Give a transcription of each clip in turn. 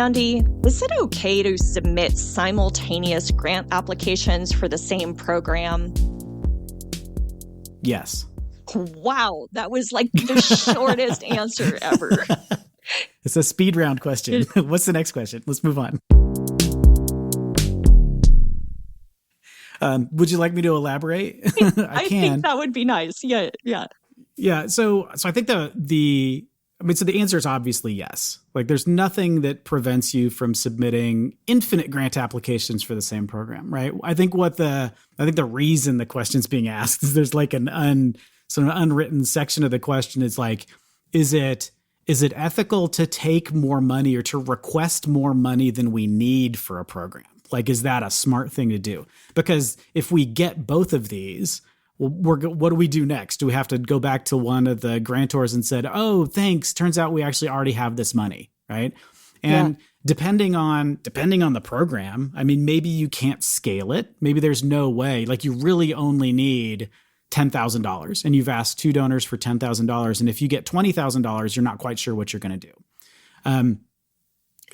Andy, is it okay to submit simultaneous grant applications for the same program? Yes. Wow, that was like the shortest answer ever. It's a speed round question. What's the next question? Let's move on. Would you like me to elaborate? I think that would be nice. Yeah. Yeah. So I think the answer is obviously yes. Like there's nothing that prevents you from submitting infinite grant applications for the same program, right? I think the reason the question's being asked is there's like sort of unwritten section of the question is like, is it ethical to take more money or to request more money than we need for a program? Like, is that a smart thing to do? Because if we get both of these, what do we do next? Do we have to go back to one of the grantors and said, oh, thanks, turns out we actually already have this money, right? And depending on the program, I mean, maybe you can't scale it. Maybe there's no way. Like you really only need $10,000 and you've asked 2 donors for $10,000. And if you get $20,000, you're not quite sure what you're going to do.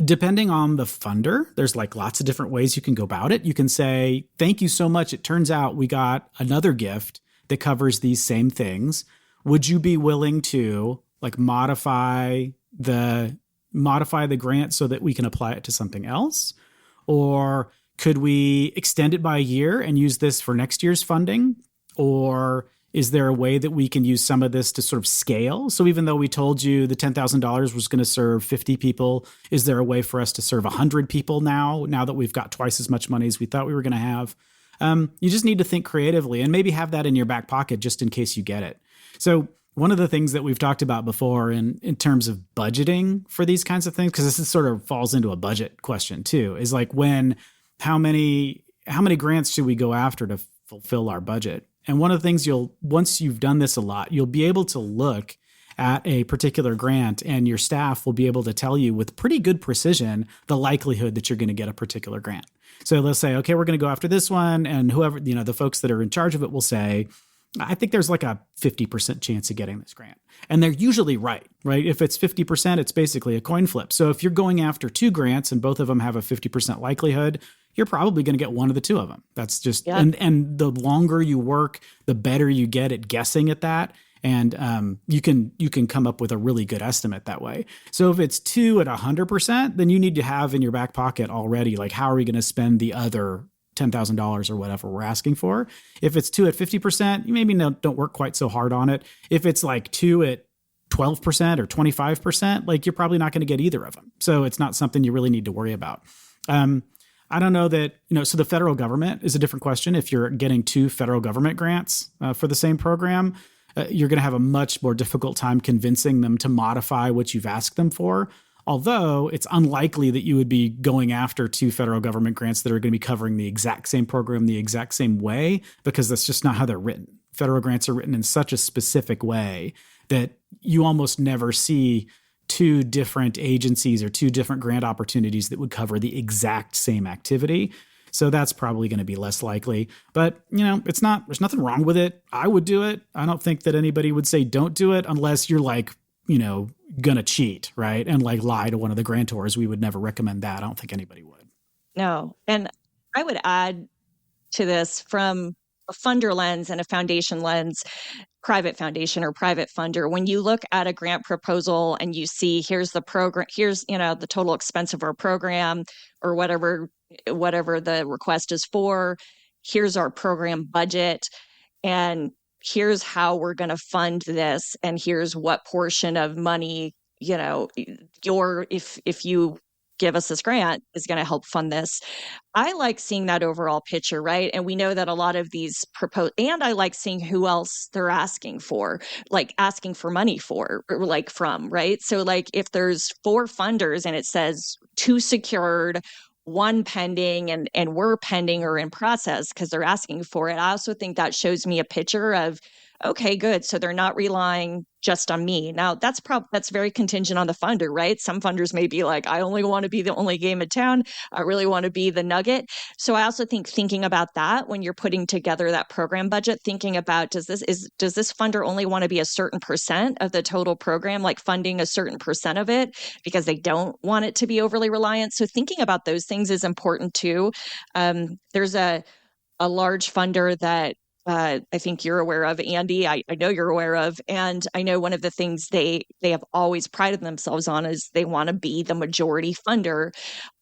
Depending on the funder, there's like lots of different ways you can go about it. You can say, thank you so much. It turns out we got another gift that covers these same things. Would you be willing to like modify the grant so that we can apply it to something else? Or could we extend it by a year and use this for next year's funding? Or is there a way that we can use some of this to sort of scale? So even though we told you the $10,000 was going to serve 50 people, is there a way for us to serve 100 people now that we've got twice as much money as we thought we were going to have? You just need to think creatively and maybe have that in your back pocket just in case you get it. So one of the things that we've talked about before in terms of budgeting for these kinds of things, because this sort of falls into a budget question too, is like how many grants should we go after to fulfill our budget? And one of the things once you've done this a lot, you'll be able to look at a particular grant and your staff will be able to tell you with pretty good precision the likelihood that you're going to get a particular grant. So they'll say, okay, we're going to go after this one. And whoever, the folks that are in charge of it will say, I think there's like a 50% chance of getting this grant. And they're usually right? If it's 50%, it's basically a coin flip. So if you're going after 2 grants and both of them have a 50% likelihood, you're probably going to get one of the 2 of them. That's just, and the longer you work, the better you get at guessing at that. And you can come up with a really good estimate that way. So if it's 2 at 100%, then you need to have in your back pocket already, like, how are we going to spend the other $10,000 or whatever we're asking for? If it's 2 at 50%, you maybe don't work quite so hard on it. If it's like 2 at 12% or 25%, like you're probably not going to get either of them. So it's not something you really need to worry about. I don't know that, so the federal government is a different question. If you're getting 2 federal government grants for the same program, you're going to have a much more difficult time convincing them to modify what you've asked them for. Although it's unlikely that you would be going after 2 federal government grants that are going to be covering the exact same program the exact same way, because that's just not how they're written. Federal grants are written in such a specific way that you almost never see 2 different agencies or 2 different grant opportunities that would cover the exact same activity. So that's probably going to be less likely. But, there's nothing wrong with it. I would do it. I don't think that anybody would say don't do it unless you're like, gonna cheat, right? And like lie to one of the grantors. We would never recommend that. I don't think anybody would. No. And I would add to this from a funder lens and a foundation lens, private foundation or private funder. When you look at a grant proposal and you see here's the program, here's, the total expense of our program or whatever the request is for, here's our program budget, and here's how we're going to fund this, and here's what portion of money, if you give us this grant is going to help fund this. I like seeing that overall picture, right? And we know that a lot of these and I like seeing who else they're asking for money for, or like from, right? So like if there's 4 funders and it says 2 secured, 1 pending, and we're pending or in process because they're asking for it, I also think that shows me a picture of, Okay, good. So they're not relying just on me. Now that's very contingent on the funder, right? Some funders may be like, I only want to be the only game in town. I really want to be the nugget. So I also think thinking about that when you're putting together that program budget, thinking about does this funder only want to be a certain percent of the total program, like funding a certain percent of it because they don't want it to be overly reliant. So thinking about those things is important too. There's a large funder that I think you're aware of, Andy. I know you're aware of, and I know one of the things they have always prided themselves on is they want to be the majority funder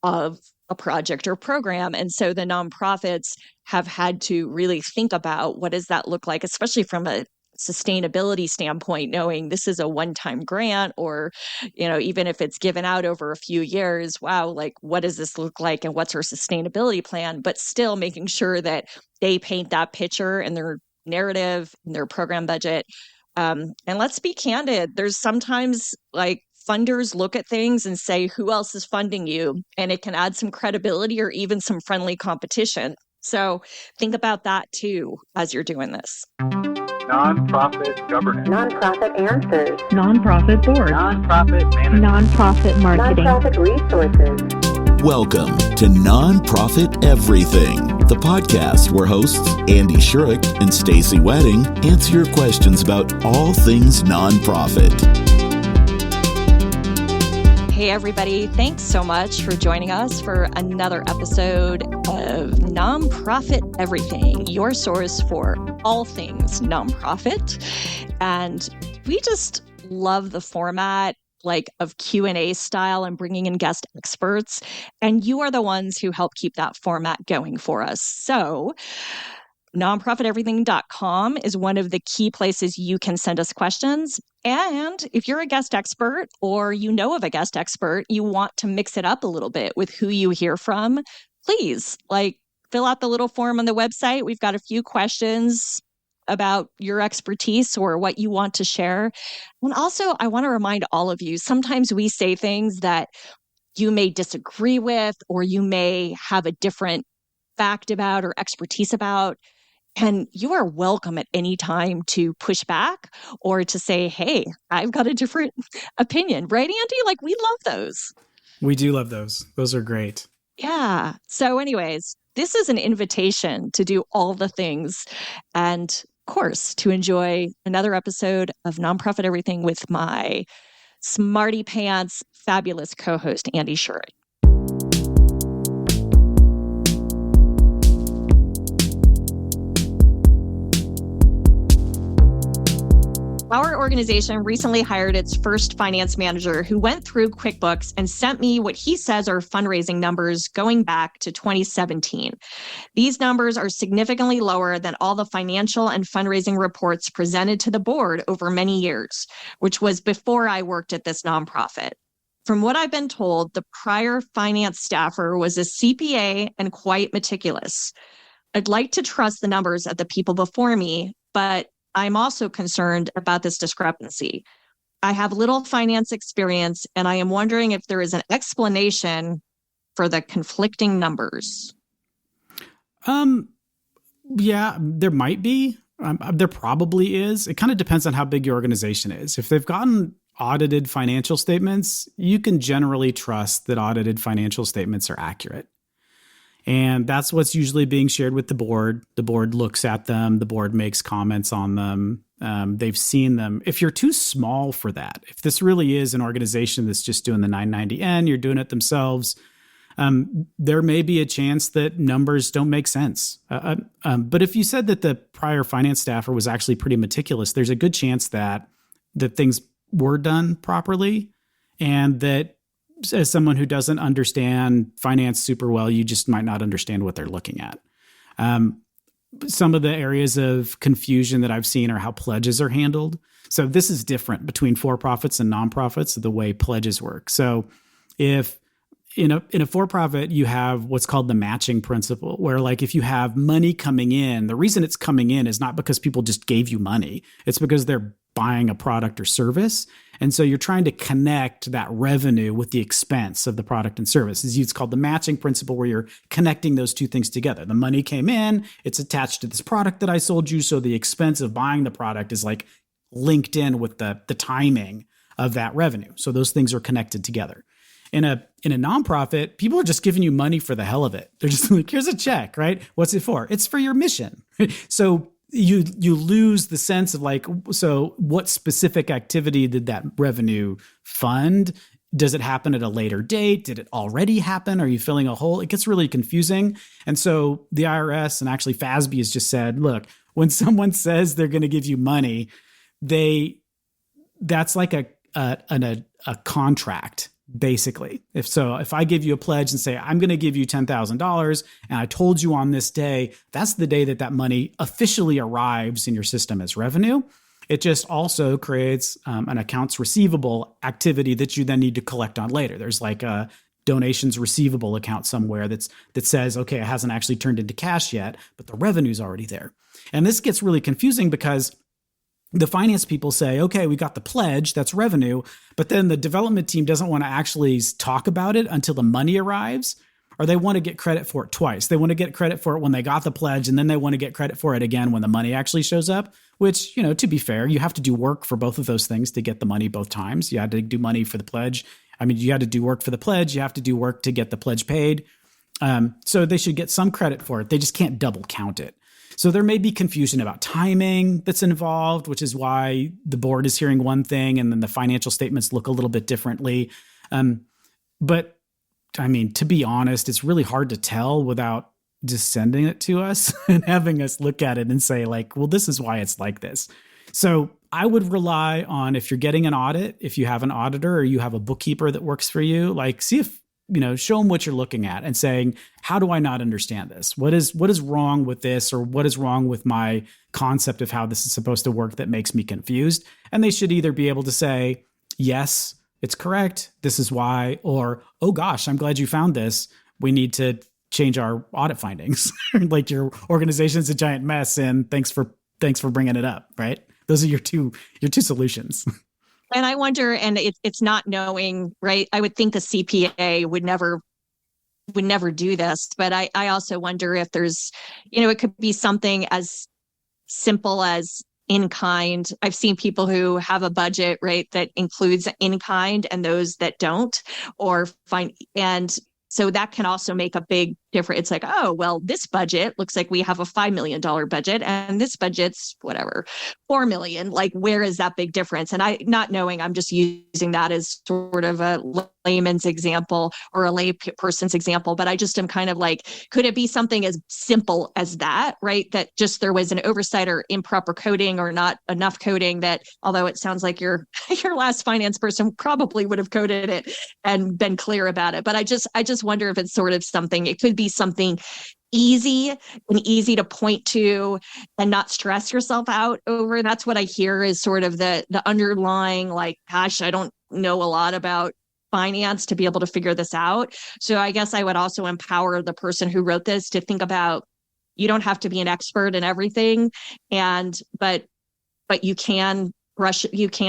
of a project or program. And so the nonprofits have had to really think about what does that look like, especially from a sustainability standpoint, knowing this is a one-time grant, or, even if it's given out over a few years, wow, like what does this look like and what's our sustainability plan? But still making sure that they paint that picture in their narrative, in their program budget. And let's be candid, there's sometimes like funders look at things and say, who else is funding you? And it can add some credibility or even some friendly competition. So think about that too as you're doing this. Nonprofit governance. Nonprofit answers. Nonprofit board. Nonprofit management. Nonprofit marketing. Nonprofit resources. Welcome to Nonprofit Everything, the podcast where hosts Andy Shurick and Stacey Wedding answer your questions about all things nonprofit. Hey, everybody. Thanks so much for joining us for another episode of Nonprofit Everything, your source for all things nonprofit. And we just love the format of Q&A style and bringing in guest experts. And you are the ones who help keep that format going for us. So nonprofiteverything.com is one of the key places you can send us questions. And if you're a guest expert or you know of a guest expert, you want to mix it up a little bit with who you hear from, please fill out the little form on the website. We've got a few questions about your expertise or what you want to share. And also, I want to remind all of you, sometimes we say things that you may disagree with or you may have a different fact about or expertise about. And you are welcome at any time to push back or to say, hey, I've got a different opinion. Right, Andy? We love those. We do love those. Those are great. Yeah. So anyways, this is an invitation to do all the things and, of course, to enjoy another episode of Nonprofit Everything with my smarty pants, fabulous co-host, Andy Shurick. Our organization recently hired its first finance manager who went through QuickBooks and sent me what he says are fundraising numbers going back to 2017. These numbers are significantly lower than all the financial and fundraising reports presented to the board over many years, which was before I worked at this nonprofit. From what I've been told, the prior finance staffer was a CPA and quite meticulous. I'd like to trust the numbers of the people before me, but I'm also concerned about this discrepancy. I have little finance experience, and I am wondering if there is an explanation for the conflicting numbers. Yeah, there might be. There probably is. It kind of depends on how big your organization is. If they've gotten audited financial statements, you can generally trust that audited financial statements are accurate. And that's what's usually being shared with the board. The board looks at them. The board makes comments on them. They've seen them. If you're too small for that, if this really is an organization that's just doing the 990N, you're doing it themselves, there may be a chance that numbers don't make sense. But if you said that the prior finance staffer was actually pretty meticulous, there's a good chance that things were done properly, and that as someone who doesn't understand finance super well, you just might not understand what they're looking at. Some of the areas of confusion that I've seen are how pledges are handled. So this is different between for-profits and nonprofits, the way pledges work. So if in a for-profit, you have what's called the matching principle, where if you have money coming in, the reason it's coming in is not because people just gave you money. It's because they're buying a product or service. And so you're trying to connect that revenue with the expense of the product and service. It's called the matching principle, where you're connecting those two things together. The money came in, it's attached to this product that I sold you. So the expense of buying the product is like linked in with the timing of that revenue. So those things are connected together. In a nonprofit, people are just giving you money for the hell of it. They're just like, here's a check, right? What's it for? It's for your mission. So you lose the sense of like, so what specific activity did that revenue fund? Does it happen at a later date? Did it already happen? Are you filling a hole? It gets really confusing. And so the IRS and actually FASB has just said, look, when someone says they're going to give you money, that's like a contract. Basically, if I give you a pledge and say, I'm going to give you $10,000 and I told you on this day, that's the day that money officially arrives in your system as revenue. It just also creates an accounts receivable activity that you then need to collect on later. There's like a donations receivable account somewhere that says, okay, it hasn't actually turned into cash yet, but the revenue's already there. And this gets really confusing because the finance people say, okay, we got the pledge, that's revenue, but then the development team doesn't want to actually talk about it until the money arrives, or they want to get credit for it twice. They want to get credit for it when they got the pledge, and then they want to get credit for it again when the money actually shows up, which, to be fair, you have to do work for both of those things to get the money both times. You had to do money for the pledge. You had to do work for the pledge. You have to do work to get the pledge paid. So they should get some credit for it. They just can't double count it. So there may be confusion about timing that's involved, which is why the board is hearing one thing and then the financial statements look a little bit differently. But to be honest, it's really hard to tell without just sending it to us and having us look at it and say like, well, this is why it's like this. So I would rely on, if you're getting an audit, if you have an auditor or you have a bookkeeper that works for you, like see if, show them what you're looking at and saying, how do I not understand this? What is wrong with this? Or what is wrong with my concept of how this is supposed to work that makes me confused? And they should either be able to say, yes, it's correct. This is why, or, oh gosh, I'm glad you found this. We need to change our audit findings. Like your organization's a giant mess and thanks for bringing it up, right? Those are your two solutions. And I wonder, and it's not knowing, right? I would think the CPA would never do this, but I also wonder if there's, it could be something as simple as in kind. I've seen people who have a budget, right, that includes in kind and those that don't, and so that can also make a big difference. It's like, oh, well, this budget looks like we have a $5 million budget and this budget's whatever, 4 million. Like, where is that big difference? And I, not knowing, I'm just using that as sort of a layman's example or a lay person's example. But I just am kind of like, could it be something as simple as that, right? That just there was an oversight or improper coding or not enough coding that, although it sounds like your last finance person probably would have coded it and been clear about it. But I just wonder if it's sort of something, it could be something easy to point to and not stress yourself out over. That's what I hear is sort of the underlying, like, gosh, I don't know a lot about finance to be able to figure this out. So I guess I would also empower the person who wrote this to think about, you don't have to be an expert in everything, but you can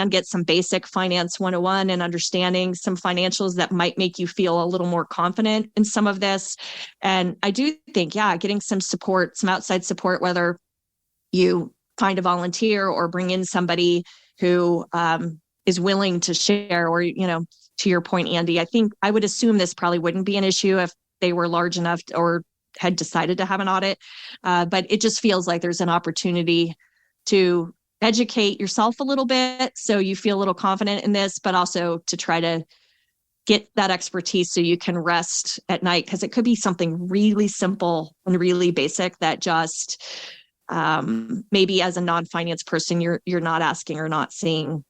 get some basic finance 101 and understanding some financials that might make you feel a little more confident in some of this. And I do think, getting some support, some outside support, whether you find a volunteer or bring in somebody who is willing to share, or, to your point, Andy, I think I would assume this probably wouldn't be an issue if they were large enough or had decided to have an audit. But it just feels like there's an opportunity to educate yourself a little bit so you feel a little confident in this, but also to try to get that expertise so you can rest at night, because it could be something really simple and really basic that just maybe as a non-finance person you're not asking or not seeing.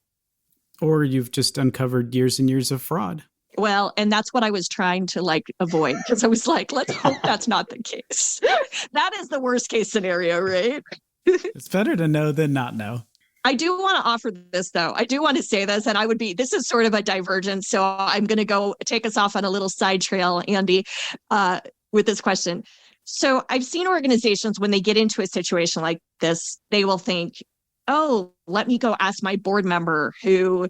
Or you've just uncovered years and years of fraud. Well, and that's what I was trying to avoid, because I was like, let's hope that's not the case. That is the worst case scenario, right? It's better to know than not know. I do want to offer this, though. I do want to say this, and this is sort of a divergence. So I'm going to go take us off on a little side trail, Andy, with this question. So I've seen organizations, when they get into a situation like this, they will think, oh, let me go ask my board member who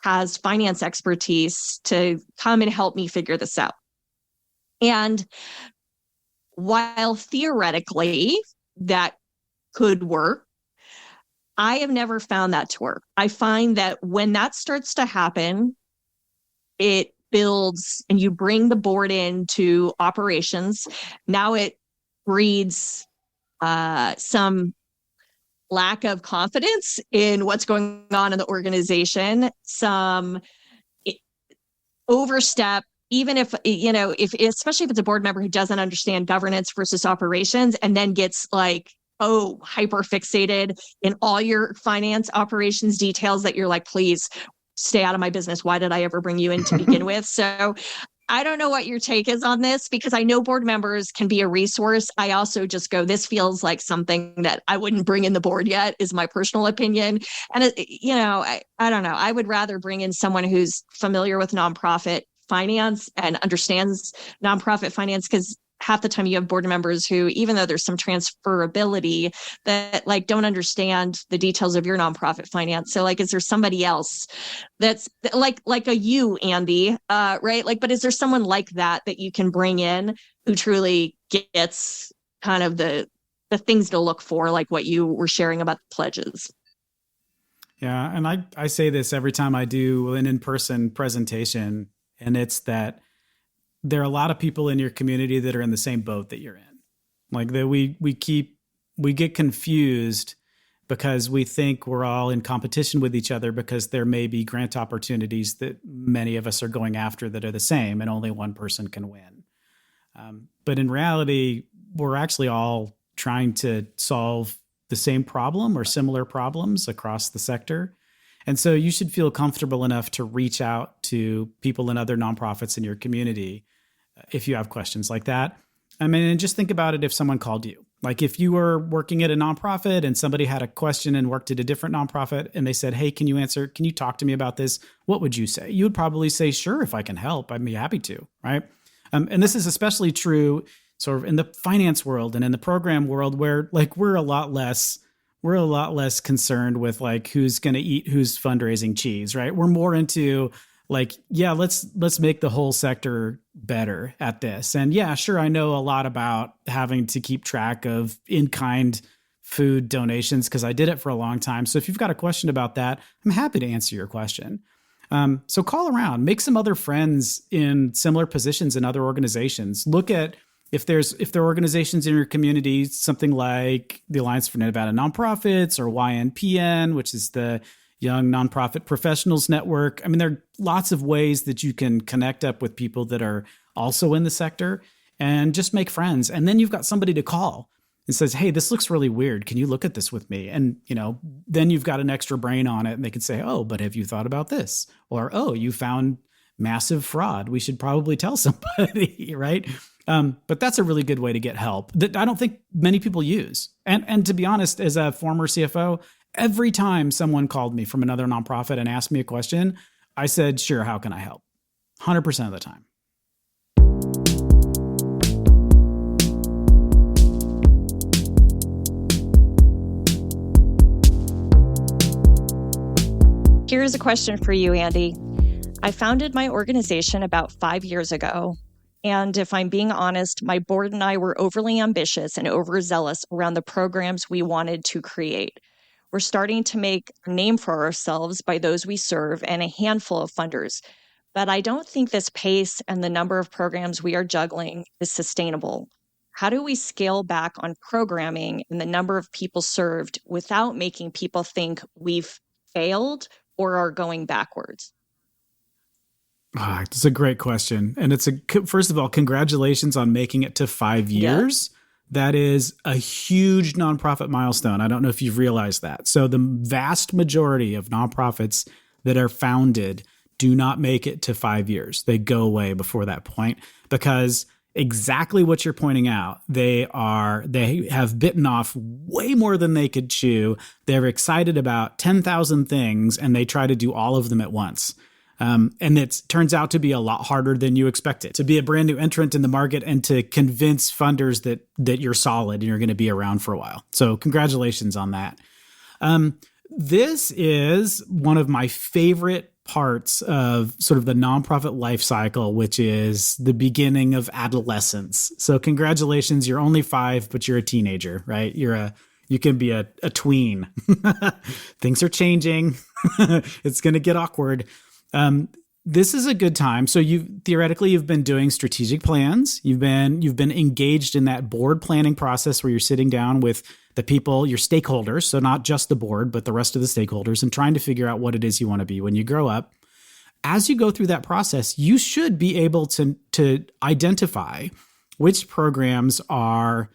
has finance expertise to come and help me figure this out. And while theoretically that could work, I have never found that to work. I find that when that starts to happen, it builds and you bring the board into operations. Now it breeds some lack of confidence in what's going on in the organization, some overstep, even if, especially if it's a board member who doesn't understand governance versus operations and then gets like, hyper fixated in all your finance operations details that you're like, please stay out of my business. Why did I ever bring you in to begin with? So I don't know what your take is on this, because I know board members can be a resource. I also just go, this feels like something that I wouldn't bring in the board yet, is my personal opinion. And, I don't know. I would rather bring in someone who's familiar with nonprofit finance and understands nonprofit finance, because half the time you have board members who, even though there's some transferability, that like don't understand the details of your nonprofit finance. So like, is there somebody else that's like a you, Andy, right? Like, but is there someone like that you can bring in who truly gets kind of the things to look for, like what you were sharing about the pledges? Yeah. And I say this every time I do an in-person presentation, and it's that there are a lot of people in your community that are in the same boat that you're in. Like that we get confused because we think we're all in competition with each other, because there may be grant opportunities that many of us are going after that are the same and only one person can win. But in reality, we're actually all trying to solve the same problem or similar problems across the sector. And so you should feel comfortable enough to reach out to people in other nonprofits in your community if you have questions like that. I mean, and just think about it if someone called you. Like if you were working at a nonprofit and somebody had a question and worked at a different nonprofit and they said, hey, can you talk to me about this? What would you say? You would probably say, sure, if I can help, I'd be happy to, right? And this is especially true sort of in the finance world and in the program world, where like we're a lot less concerned with like who's going to eat who's fundraising cheese, right? We're more into like, yeah, let's make the whole sector better at this. And yeah, sure, I know a lot about having to keep track of in-kind food donations because I did it for a long time. So if you've got a question about that, I'm happy to answer your question. So call around, make some other friends in similar positions in other organizations. Look at if there are organizations in your community, something like the Alliance for Nevada Nonprofits or YNPN, which is the Young Nonprofit Professionals Network. I mean, there are lots of ways that you can connect up with people that are also in the sector and just make friends. And then you've got somebody to call and says, hey, this looks really weird. Can you look at this with me? And, then you've got an extra brain on it and they can say, oh, but have you thought about this? Or, oh, you found massive fraud. We should probably tell somebody, right? But that's a really good way to get help that I don't think many people use. And to be honest, as a former CFO, every time someone called me from another nonprofit and asked me a question, I said, sure, how can I help? 100% of the time. Here's a question for you, Andy. I founded my organization about 5 years ago. And if I'm being honest, my board and I were overly ambitious and overzealous around the programs we wanted to create. We're starting to make a name for ourselves by those we serve and a handful of funders. But I don't think this pace and the number of programs we are juggling is sustainable. How do we scale back on programming and the number of people served without making people think we've failed or are going backwards? It's a great question. And first of all, congratulations on making it to 5 years. Yep. That is a huge nonprofit milestone. I don't know if you've realized that. So the vast majority of nonprofits that are founded do not make it to 5 years. They go away before that point because exactly what you're pointing out, they have bitten off way more than they could chew. They're excited about 10,000 things and they try to do all of them at once. And it turns out to be a lot harder than you expected to be a brand new entrant in the market and to convince funders that you're solid and you're going to be around for a while. So congratulations on that. this is one of my favorite parts of sort of the nonprofit life cycle, which is the beginning of adolescence. So congratulations, you're only 5, but you're a teenager, right? You can be a tween. Things are changing. It's going to get awkward. This is a good time. So you've been doing strategic plans. You've been engaged in that board planning process where you're sitting down with the people, your stakeholders. So not just the board, but the rest of the stakeholders, and trying to figure out what it is you want to be when you grow up. As you go through that process, you should be able to identify which programs are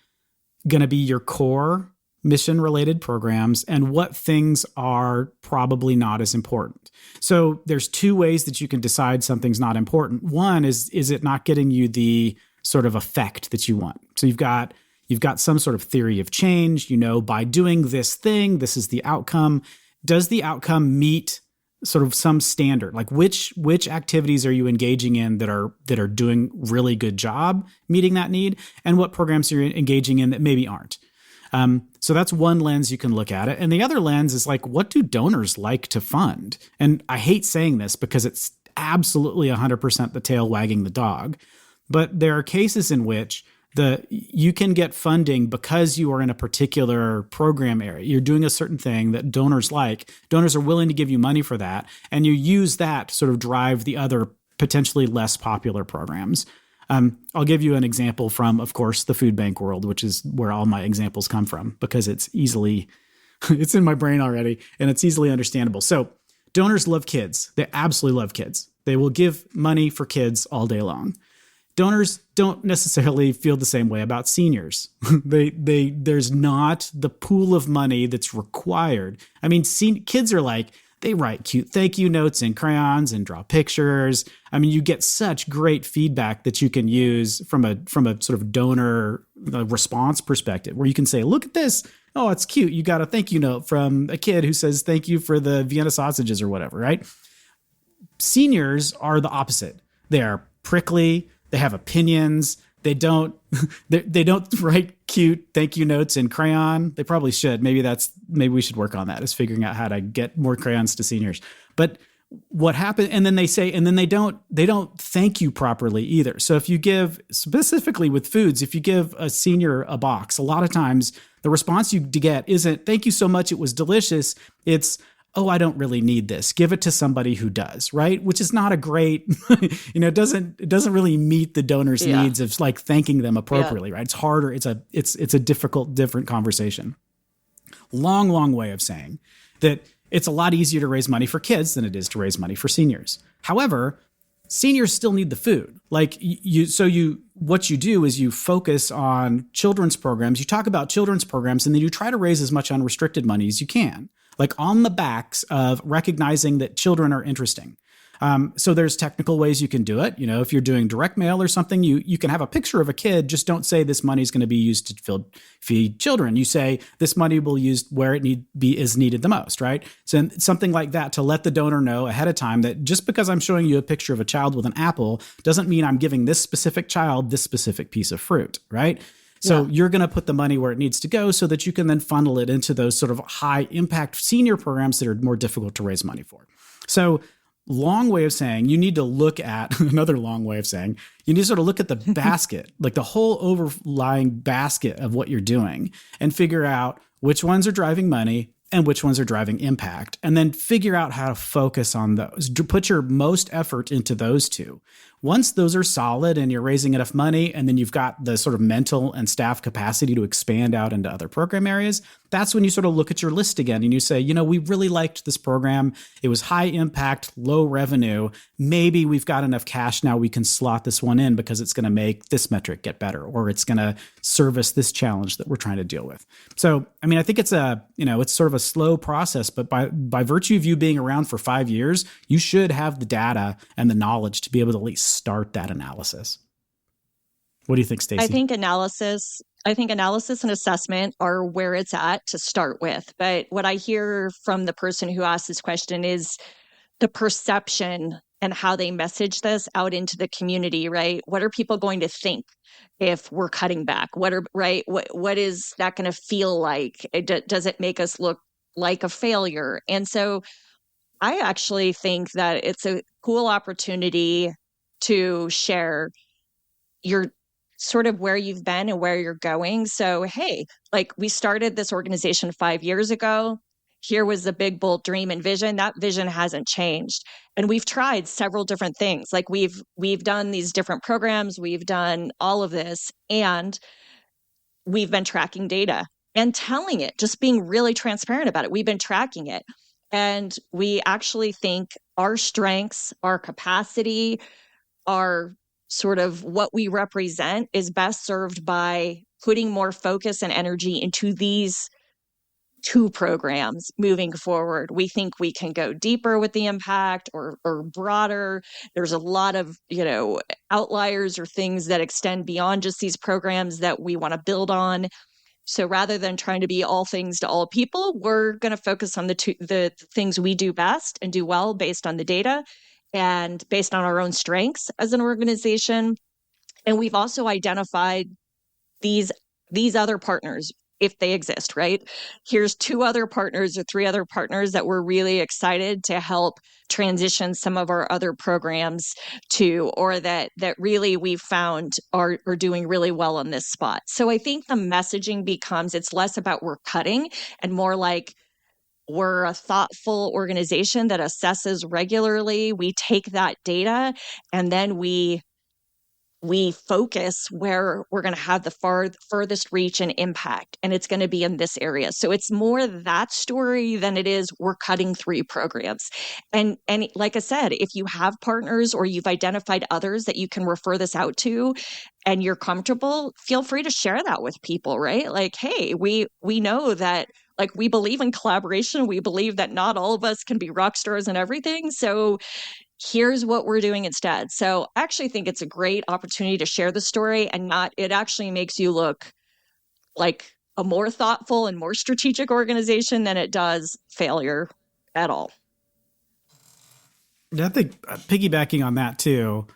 going to be your core mission-related programs and what things are probably not as important. So there's 2 ways that you can decide something's not important. One is it not getting you the sort of effect that you want? So you've got some sort of theory of change, by doing this thing, this is the outcome. Does the outcome meet sort of some standard? Like which activities are you engaging in that are doing really good job meeting that need, and what programs are you engaging in that maybe aren't? So that's one lens you can look at it. And the other lens is like, what do donors like to fund? And I hate saying this because it's absolutely 100% the tail wagging the dog. But there are cases in which you can get funding because you are in a particular program area. You're doing a certain thing that donors like. Donors are willing to give you money for that. And you use that to sort of drive the other potentially less popular programs. I'll give you an example from, of course, the food bank world, which is where all my examples come from because it's in my brain already and it's easily understandable. So donors love kids. They absolutely love kids. They will give money for kids all day long. Donors don't necessarily feel the same way about seniors. There's not the pool of money that's required. I mean, kids are like, they write cute thank you notes in crayons and draw pictures. I mean, you get such great feedback that you can use from a sort of donor response perspective, where you can say, look at this. Oh, it's cute. You got a thank you note from a kid who says thank you for the Vienna sausages or whatever, right? Seniors are the opposite. They are prickly. They have opinions. They don't write cute thank you notes in crayon. They probably should. Maybe we should work on that, is figuring out how to get more crayons to seniors. But what happened, and then they don't thank you properly either. So if you give, specifically with foods, if you give a senior a box, a lot of times the response you get isn't thank you so much, it was delicious. It's, oh, I don't really need this. Give it to somebody who does, right? Which is not a great, it doesn't really meet the donor's needs of like thanking them appropriately, right? It's harder. It's a different conversation. Long way of saying that it's a lot easier to raise money for kids than it is to raise money for seniors. However, seniors still need the food. Like what you do is you focus on children's programs. You talk about children's programs, and then you try to raise as much unrestricted money as you can, like on the backs of recognizing that children are interesting. So there's technical ways you can do it. If you're doing direct mail or something, you can have a picture of a kid. Just don't say this money is going to be used to feed children. You say this money will be used where it is needed the most, right? So something like that to let the donor know ahead of time that just because I'm showing you a picture of a child with an apple doesn't mean I'm giving this specific child this specific piece of fruit, right? So you're going to put the money where it needs to go so that you can then funnel it into those sort of high impact senior programs that are more difficult to raise money for. So long way of saying, you need to look at another long way of saying, you need to sort of look at the basket, like the whole overlying basket of what you're doing, and figure out which ones are driving money and which ones are driving impact, and then figure out how to focus on those. Put your most effort into those two. Once those are solid and you're raising enough money, and then you've got the sort of mental and staff capacity to expand out into other program areas, that's when you sort of look at your list again and you say, we really liked this program. It was high impact, low revenue. Maybe we've got enough cash now we can slot this one in because it's going to make this metric get better, or it's going to service this challenge that we're trying to deal with. So, I think it's it's sort of a slow process, but by virtue of you being around for 5 years, you should have the data and the knowledge to be able to at least start that analysis. What do you think, Stacey? I think analysis and assessment are where it's at to start with. But what I hear from the person who asked this question is the perception and how they message this out into the community, right? What are people going to think if we're cutting back? What is that going to feel like? Does it make us look like a failure. And so I actually think that it's a cool opportunity to share your sort of where you've been and where you're going. So, hey, like we started this organization 5 years ago. Here was the big, bold dream and vision. That vision hasn't changed. And we've tried several different things. Like we've done these different programs, we've done all of this, and we've been tracking data and telling it, just being really transparent about it. We've been tracking it. And we actually think our strengths, our capacity, our sort of what we represent is best served by putting more focus and energy into these two programs moving forward. We think we can go deeper with the impact or broader. There's a lot of, outliers or things that extend beyond just these programs that we want to build on. So rather than trying to be all things to all people, we're going to focus on the things we do best and do well based on the data and based on our own strengths as an organization. And we've also identified these other partners, if they exist, right? Here's 2 other partners or 3 other partners that we're really excited to help transition some of our other programs to, or that really we've found are doing really well on this spot. So I think the messaging becomes, it's less about we're cutting and more like we're a thoughtful organization that assesses regularly. We take that data and then we focus where we're going to have the furthest reach and impact, and it's going to be in this area. So it's more that story than it is we're cutting 3 programs. And like I said, if you have partners or you've identified others that you can refer this out to and you're comfortable, feel free to share that with people, right? Like, hey, we know that, like, we believe in collaboration. We believe that not all of us can be rock stars and everything. So here's what we're doing instead. So I actually think it's a great opportunity to share the story and it actually makes you look like a more thoughtful and more strategic organization than it does failure at all. I think piggybacking on that too,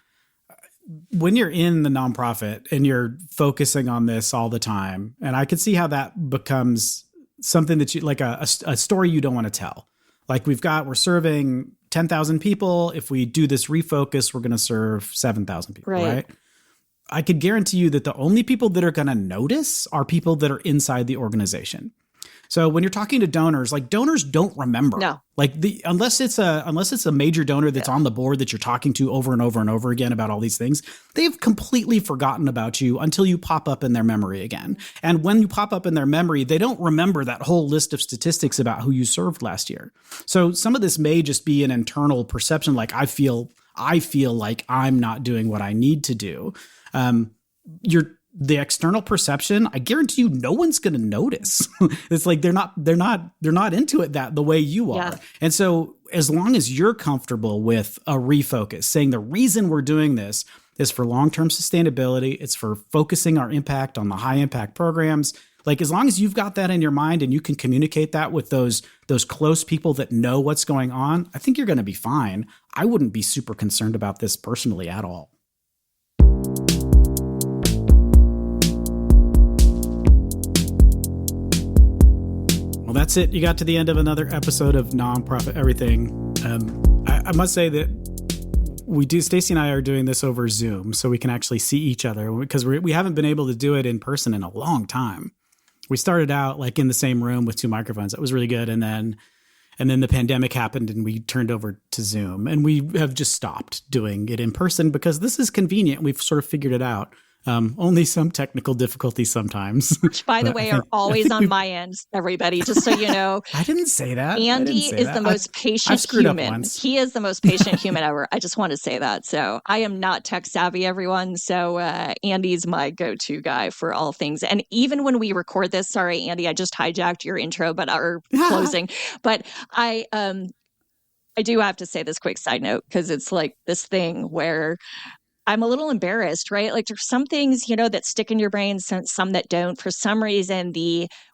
when you're in the nonprofit and you're focusing on this all the time, and I can see how that becomes something that you like a story you don't want to tell. Like we're serving 10,000 people. If we do this refocus, we're going to serve 7,000 people, right? I could guarantee you that the only people that are going to notice are people that are inside the organization. So when you're talking to donors, like donors don't remember. No. Like unless it's a major donor that's on the board that you're talking to over and over and over again about all these things, they've completely forgotten about you until you pop up in their memory again. And when you pop up in their memory, they don't remember that whole list of statistics about who you served last year. So some of this may just be an internal perception, like I feel like I'm not doing what I need to do. The external perception, I guarantee you, no one's going to notice. It's like they're not into it the way you are. Yeah. And so as long as you're comfortable with a refocus, saying the reason we're doing this is for long-term sustainability, it's for focusing our impact on the high impact programs. Like as long as you've got that in your mind and you can communicate that with those close people that know what's going on, I think you're going to be fine. I wouldn't be super concerned about this personally at all. Well, that's it. You got to the end of another episode of Nonprofit Everything. I must say that Stacey and I are doing this over Zoom so we can actually see each other because we haven't been able to do it in person in a long time. We started out like in the same room with 2 microphones. That was really good. And then the pandemic happened and we turned over to Zoom, and we have just stopped doing it in person because this is convenient. We've sort of figured it out. Only some technical difficulties sometimes. Which, by the way, are always on my end, everybody, just so you know. I didn't say that. Andy is the most patient human. He is the most patient human ever. I just want to say that. So I am not tech savvy, everyone. So Andy's my go-to guy for all things. And even when we record this, sorry, Andy, I just hijacked your intro, but our closing. But I do have to say this quick side note because it's like this thing where I'm a little embarrassed, right? Like there's some things, that stick in your brain, some that don't. For some reason,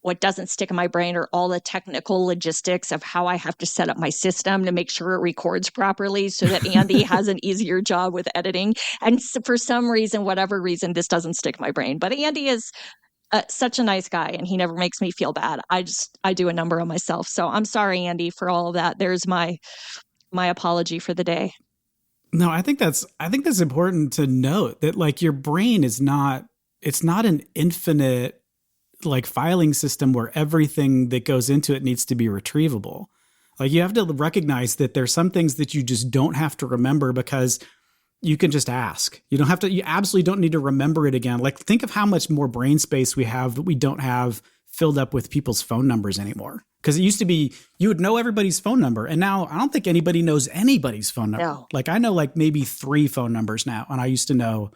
what doesn't stick in my brain are all the technical logistics of how I have to set up my system to make sure it records properly so that Andy has an easier job with editing. And so for some reason, whatever reason, this doesn't stick in my brain. But Andy is such a nice guy, and he never makes me feel bad. I do a number on myself. So I'm sorry, Andy, for all of that. There's my apology for the day. No, I think that's important to note that like your brain is not, it's not an infinite like filing system where everything that goes into it needs to be retrievable. Like you have to recognize that there's some things that you just don't have to remember because you can just ask. You absolutely don't need to remember it again. Like think of how much more brain space we have that we don't have filled up with people's phone numbers anymore. Because it used to be you would know everybody's phone number. And now I don't think anybody knows anybody's phone number. No. Like I know like maybe 3 phone numbers now. And I used to know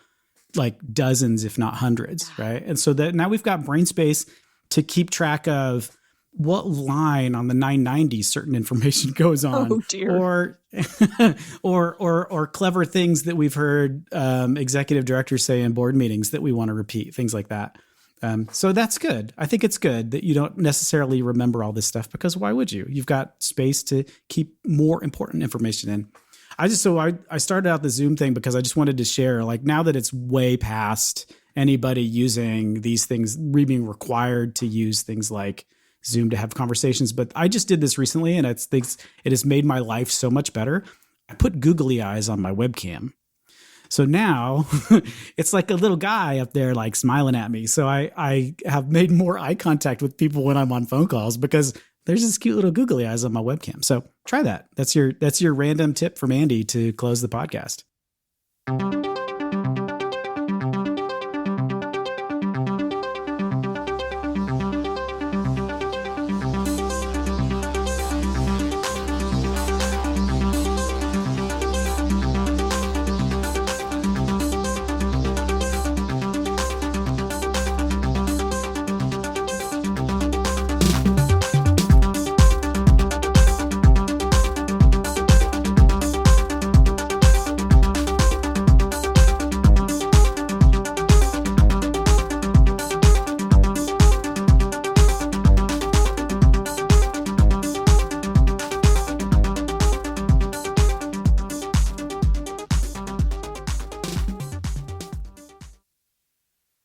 like dozens, if not hundreds. Right. And so that now we've got brain space to keep track of what line on the 990 certain information goes on. Oh dear. Or clever things that we've heard executive directors say in board meetings that we want to repeat, things like that. So that's good. I think it's good that you don't necessarily remember all this stuff because why would you? You've got space to keep more important information in. I started out the Zoom thing because I just wanted to share, like now that it's way past anybody using these things, being required to use things like Zoom to have conversations. But I just did this recently and it has made my life so much better. I put googly eyes on my webcam. So now it's like a little guy up there like smiling at me. So I have made more eye contact with people when I'm on phone calls because there's this cute little googly eyes on my webcam. So try that. That's your random tip from Andy to close the podcast.